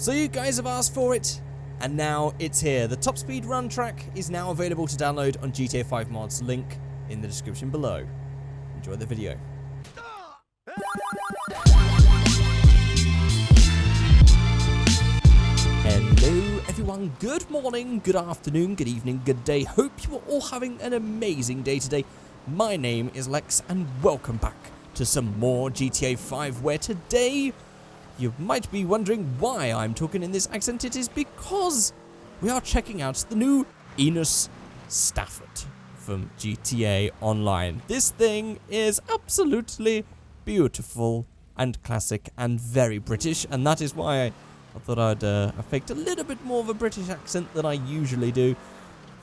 So you guys have asked for it, and now it's here. The top speed run track is now available to download on GTA 5 mods, link in the description below. Enjoy the video. Hello everyone, good morning, good afternoon, good evening, good day. Hope you are all having an amazing day today. My name is Lex and welcome back to some more GTA 5, where today you might be wondering why I'm talking in this accent. It is because we are checking out the new Enos Stafford from GTA Online. This thing is absolutely beautiful and classic and very British, and that is why I thought I'd affect a little bit more of a British accent than I usually do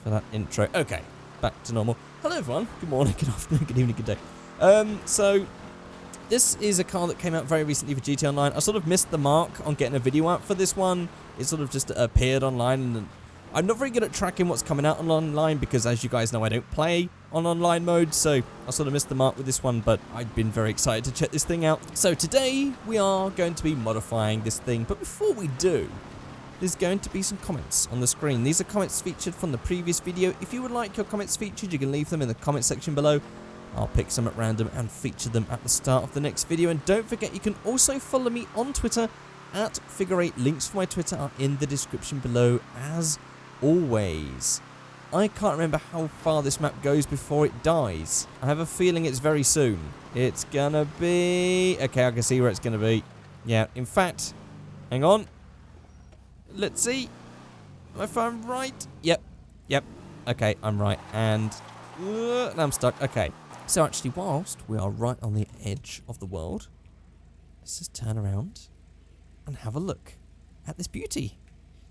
for that intro. Okay, back to normal. Hello everyone, good morning, good afternoon, good evening, good day. So this is a car that came out very recently for GTA Online. I sort of missed the mark on getting a video out for this one. It sort of just appeared online, and I'm not very good at tracking what's coming out on online because, as you guys know, I don't play on online mode, so I sort of missed the mark with this one, but I've been very excited to check this thing out. So today we are going to be modifying this thing, but before we do, there's going to be some comments on the screen. These are comments featured from the previous video. If you would like your comments featured, you can leave them in the comment section below. I'll pick some at random and feature them at the start of the next video. And don't forget, you can also follow me on Twitter at Figureight. Links for my Twitter are in the description below as always. I can't remember how far this map goes before it dies. I have a feeling it's very soon. It's gonna be... Okay, I can see where it's gonna be. Yeah, in fact, hang on. Let's see if I'm right. Yep. Okay, I'm right. And now I'm stuck. Okay. So actually, whilst we are right on the edge of the world, let's just turn around and have a look at this beauty.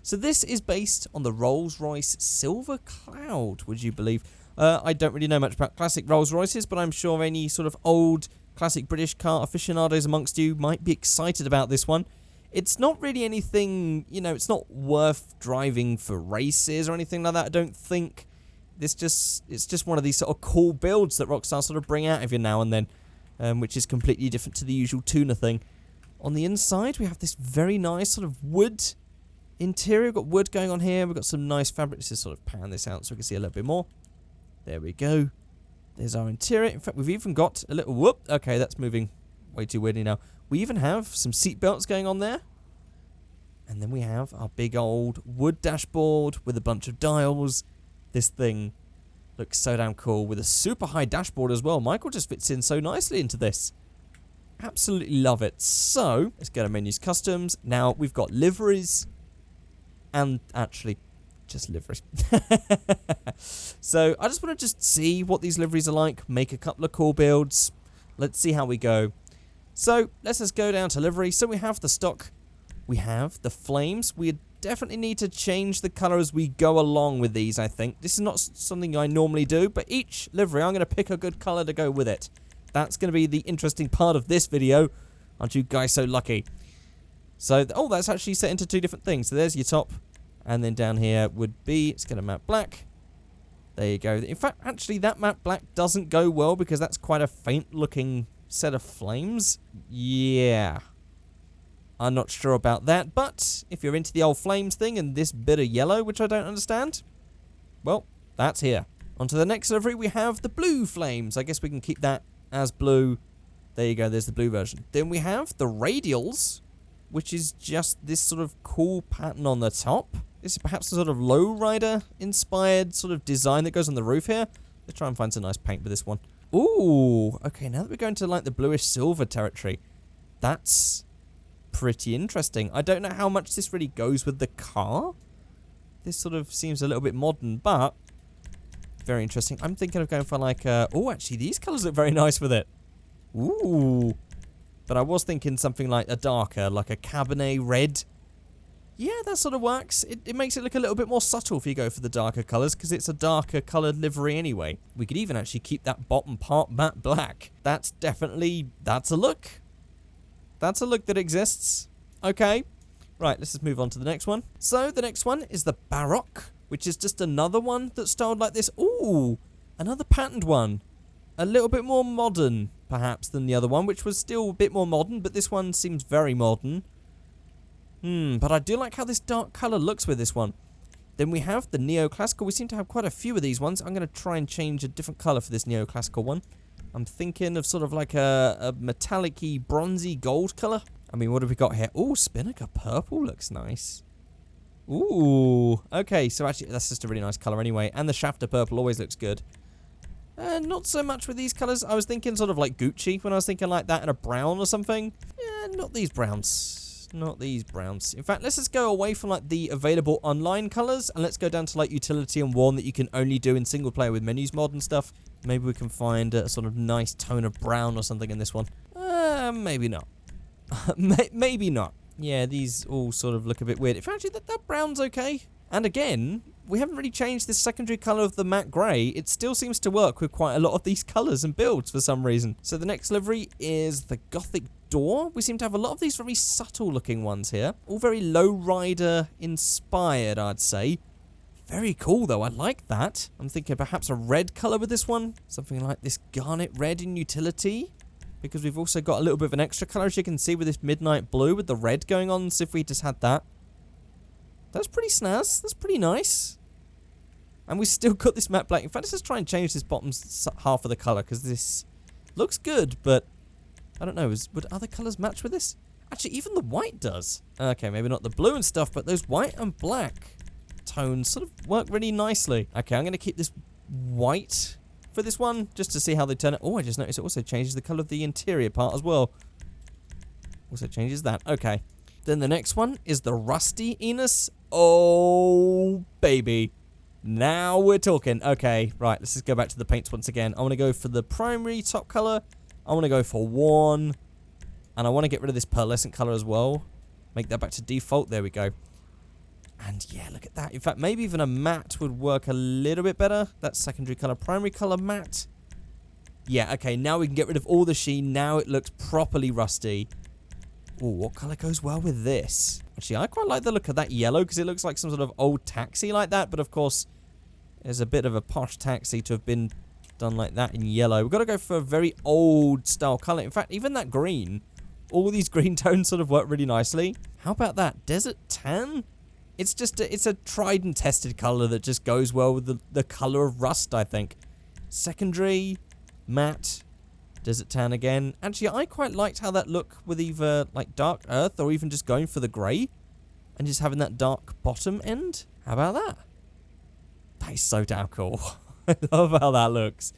So this is based on the Rolls-Royce Silver Cloud, would you believe? I don't really know much about classic Rolls-Royces, but I'm sure any sort of old classic British car aficionados amongst you might be excited about this one. It's not really anything, you know, it's not worth driving for races or anything like that, I don't think. It's just one of these sort of cool builds that Rockstar sort of bring out every now and then, which is completely different to the usual tuner thing. On the inside, we have this very nice sort of wood interior. We've got wood going on here. We've got some nice fabric. Let's just sort of pan this out so we can see a little bit more. There we go. There's our interior. In fact, we've even got a little whoop. Okay, that's moving way too weirdly now. We even have some seat belts going on there. And then we have our big old wood dashboard with a bunch of dials. This thing looks so damn cool with a super high dashboard as well. Michael just fits in so nicely into this. Absolutely love it. So, let's go to menus, customs. Now, we've got liveries and actually just liveries. So, I just want to just see what these liveries are like, make a couple of cool builds. Let's see how we go. So, let's just go down to livery. So, we have the stock. We have the flames. We definitely need to change the colour as we go along with these, I think. This is not something I normally do, but each livery, I'm going to pick a good colour to go with it. That's going to be the interesting part of this video. Aren't you guys so lucky? So, oh, that's actually set into two different things. So, there's your top, and then down here would be, it's going to matte black. There you go. In fact, actually, that matte black doesn't go well because that's quite a faint-looking set of flames. Yeah. I'm not sure about that, but if you're into the old flames thing and this bit of yellow, which I don't understand, well, that's here. On to the next livery, we have the blue flames. I guess we can keep that as blue. There you go, there's the blue version. Then we have the radials, which is just this sort of cool pattern on the top. This is perhaps a sort of lowrider inspired sort of design that goes on the roof here. Let's try and find some nice paint with this one. Ooh, okay, now that we're going to like the bluish silver territory, that's pretty interesting. I don't know how much this really goes with the car. This sort of seems a little bit modern, but very interesting. I'm thinking of going for like oh, actually, these colours look very nice with it. Ooh. But I was thinking something like a darker, like a Cabernet red. Yeah, that sort of works. It makes it look a little bit more subtle if you go for the darker colours, because it's a darker coloured livery anyway. We could even actually keep that bottom part matte black. That's a look. That's a look that exists. Okay. Right, let's just move on to the next one. So, the next one is the Baroque, which is just another one that's styled like this. Ooh, another patterned one. A little bit more modern, perhaps, than the other one, which was still a bit more modern, but this one seems very modern. But I do like how this dark colour looks with this one. Then we have the neoclassical. We seem to have quite a few of these ones. I'm going to try and change a different colour for this neoclassical one. I'm thinking of sort of like a metallic-y, bronzy gold colour. I mean, what have we got here? Ooh, Spinnaker purple looks nice. Ooh, okay, so actually that's just a really nice colour anyway. And the Shafter purple always looks good. Not so much with these colours. I was thinking sort of like Gucci when I was thinking like that, and a brown or something. Yeah, not these browns. Not these browns. In fact, let's just go away from like the available online colours, and let's go down to like utility and one that you can only do in single player with menus mod and stuff. Maybe we can find a sort of nice tone of brown or something in this one. Maybe not. Maybe not. Yeah, these all sort of look a bit weird. In fact, actually, that brown's okay. And again, we haven't really changed this secondary colour of the matte grey. It still seems to work with quite a lot of these colours and builds for some reason. So the next livery is the Gothic door. We seem to have a lot of these very subtle looking ones here. All very lowrider inspired, I'd say. Very cool though, I like that. I'm thinking perhaps a red colour with this one. Something like this garnet red in utility. Because we've also got a little bit of an extra colour, as you can see, with this midnight blue with the red going on. So if we just had that. That's pretty snaz. That's pretty nice. And we still got this matte black. In fact, let's just try and change this bottom half of the colour, because this looks good, but I don't know. Would other colours match with this? Actually, even the white does. Okay, maybe not the blue and stuff, but those white and black tones sort of work really nicely. Okay, I'm going to keep this white for this one, just to see how they turn it. Oh, I just noticed it also changes the colour of the interior part as well. Also changes that. Okay. Then the next one is the Rusty Enos. Oh, baby. Now we're talking. Okay, right, let's just go back to the paints once again. I want to go for the primary top colour. I want to go for one. And I want to get rid of this pearlescent colour as well. Make that back to default. There we go. And yeah, look at that. In fact, maybe even a matte would work a little bit better. That's secondary colour. Primary colour matte. Yeah, okay, now we can get rid of all the sheen. Now it looks properly rusty. Oh, what colour goes well with this? Actually, I quite like the look of that yellow, because it looks like some sort of old taxi like that. But of course, there's a bit of a posh taxi to have been done like that in yellow. We've got to go for a very old style colour. In fact, even that green, all these green tones sort of work really nicely. How about that? Desert tan? It's just it's a tried and tested colour that just goes well with the colour of rust, I think. Secondary, matte, desert tan again. Actually, I quite liked how that looked with either like dark earth or even just going for the grey and just having that dark bottom end. How about that? That is so damn cool. I love how that looks.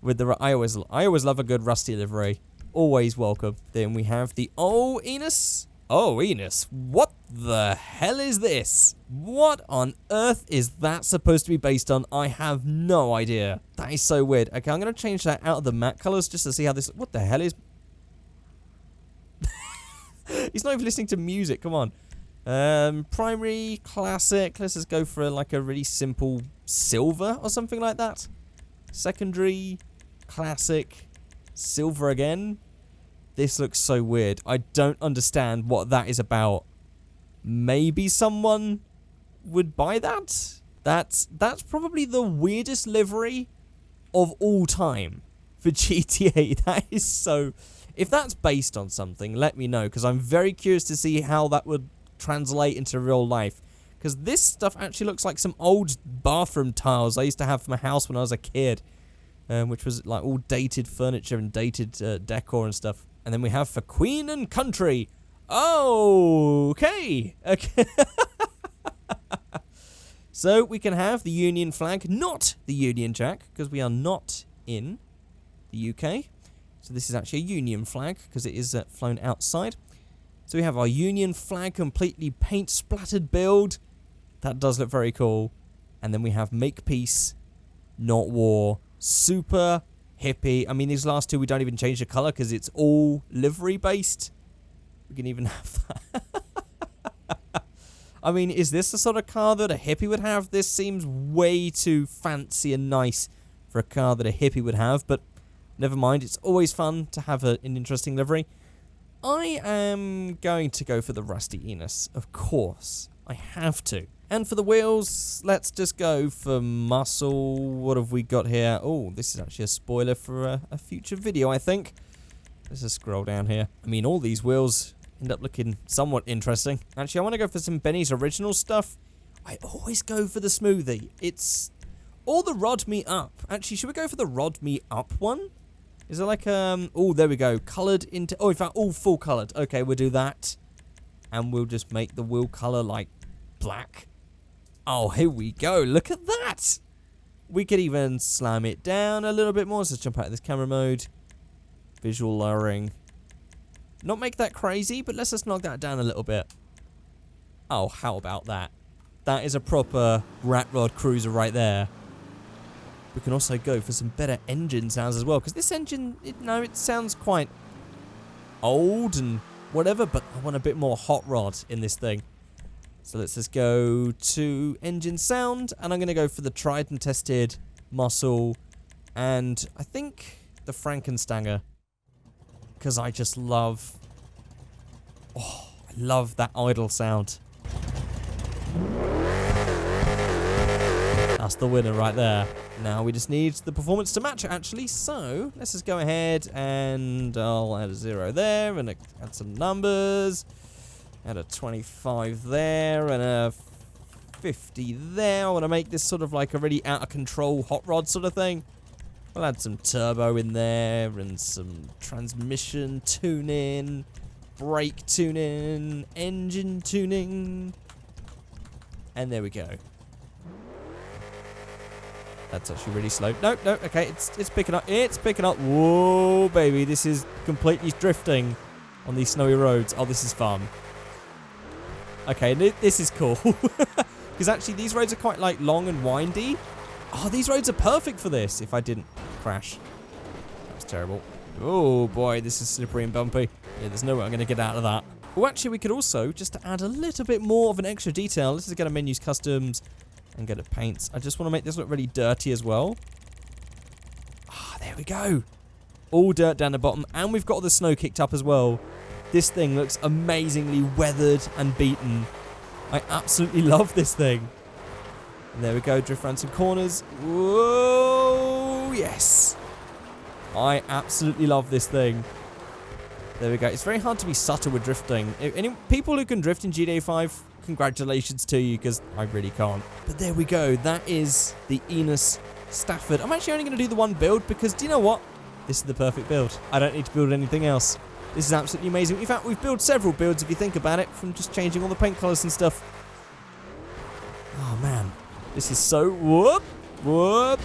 With the I always love a good rusty livery. Always welcome. Then we have the Enos. Oh, Enos, what the hell is this? What on earth is that supposed to be based on? I have no idea. That is so weird. Okay, I'm going to change that out of the matte colours just to see how this... What the hell is... He's not even listening to music, come on. Primary, classic. Let's just go for like a really simple silver or something like that. Secondary, classic, silver again. This looks so weird. I don't understand what that is about. Maybe someone would buy that? That's probably the weirdest livery of all time for GTA. That is so... If that's based on something, let me know, because I'm very curious to see how that would translate into real life. Because this stuff actually looks like some old bathroom tiles I used to have for my house when I was a kid. Which was like all dated furniture and dated decor and stuff. And then we have for Queen and Country. Oh, okay. Okay. So we can have the Union flag, not the Union Jack, because we are not in the UK. So this is actually a Union flag, because it is flown outside. So we have our Union flag completely paint splattered build. That does look very cool. And then we have Make Peace, Not War. Super hippie. I mean, these last two we don't even change the colour because it's all livery based. We can even have that. I mean, is this the sort of car that a hippie would have? This seems way too fancy and nice for a car that a hippie would have, but never mind. It's always fun to have an interesting livery. I am going to go for the Rusty Enos, of course. I have to. And for the wheels, let's just go for muscle. What have we got here? Oh, this is actually a spoiler for a future video, I think. Let's just scroll down here. I mean, all these wheels end up looking somewhat interesting. Actually, I want to go for some Benny's original stuff. I always go for the smoothie. It's... Or the Rod Me Up. Actually, should we go for the Rod Me Up one? Is it like, oh, there we go. Coloured into... Oh, in fact, all full coloured. Okay, we'll do that. And we'll just make the wheel colour, like, black. Oh, here we go. Look at that. We could even slam it down a little bit more. So let's jump out of this camera mode. Visual lowering. Not make that crazy, but let's just knock that down a little bit. Oh, how about that? That is a proper rat rod cruiser right there. We can also go for some better engine sounds as well, because this engine, it sounds quite old and whatever, but I want a bit more hot rod in this thing. So let's just go to engine sound, and I'm going to go for the tried and tested muscle, and I think the Frankenstanger, because I just love, I love that idle sound. That's the winner right there. Now we just need the performance to match it, actually. So let's just go ahead and I'll add a 0 there and add some numbers. Add a 25 there and a 50 there. I want to make this sort of like a really out of control hot rod sort of thing. We'll add some turbo in there and some transmission tuning, brake tuning, engine tuning. And there we go. That's actually really slow. No, okay, it's picking up. It's picking up. Whoa, baby, this is completely drifting on these snowy roads. Oh, this is fun. Okay, this is cool. Because actually, these roads are quite, like, long and windy. Oh, these roads are perfect for this, if I didn't crash. That was terrible. Oh, boy, this is slippery and bumpy. Yeah, there's no way I'm going to get out of that. Well, actually, we could also, just to add a little bit more of an extra detail, let's just go to menus, customs, and go to paints. I just want to make this look really dirty as well. Ah, there we go. All dirt down the bottom, and we've got all the snow kicked up as well. This thing looks amazingly weathered and beaten. I absolutely love this thing. And there we go, drift around some corners. Whoa, yes. I absolutely love this thing. There we go. It's very hard to be subtle with drifting. Any people who can drift in GTA 5, congratulations to you, because I really can't. But there we go. That is the Enos Stafford. I'm actually only going to do the one build because, do you know what? This is the perfect build. I don't need to build anything else. This is absolutely amazing. In fact, we've built several builds, if you think about it, from just changing all the paint colours and stuff. Oh, man. This is so... Whoop! Whoop!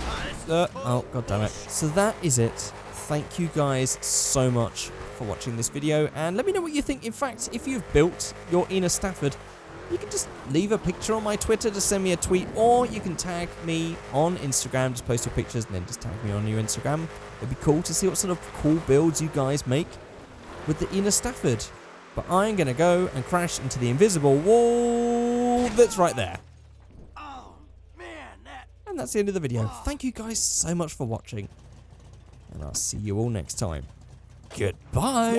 Oh, god damn it. So that is it. Thank you guys so much for watching this video. And let me know what you think. In fact, if you've built your Enos Stafford, you can just leave a picture on my Twitter to send me a tweet, or you can tag me on Instagram, just post your pictures and then just tag me on your Instagram. It'd be cool to see what sort of cool builds you guys make with the Enos Stafford. But I'm going to go and crash into the invisible wall that's right there. Oh, man, And that's the end of the video. Thank you guys so much for watching. And I'll see you all next time. Goodbye.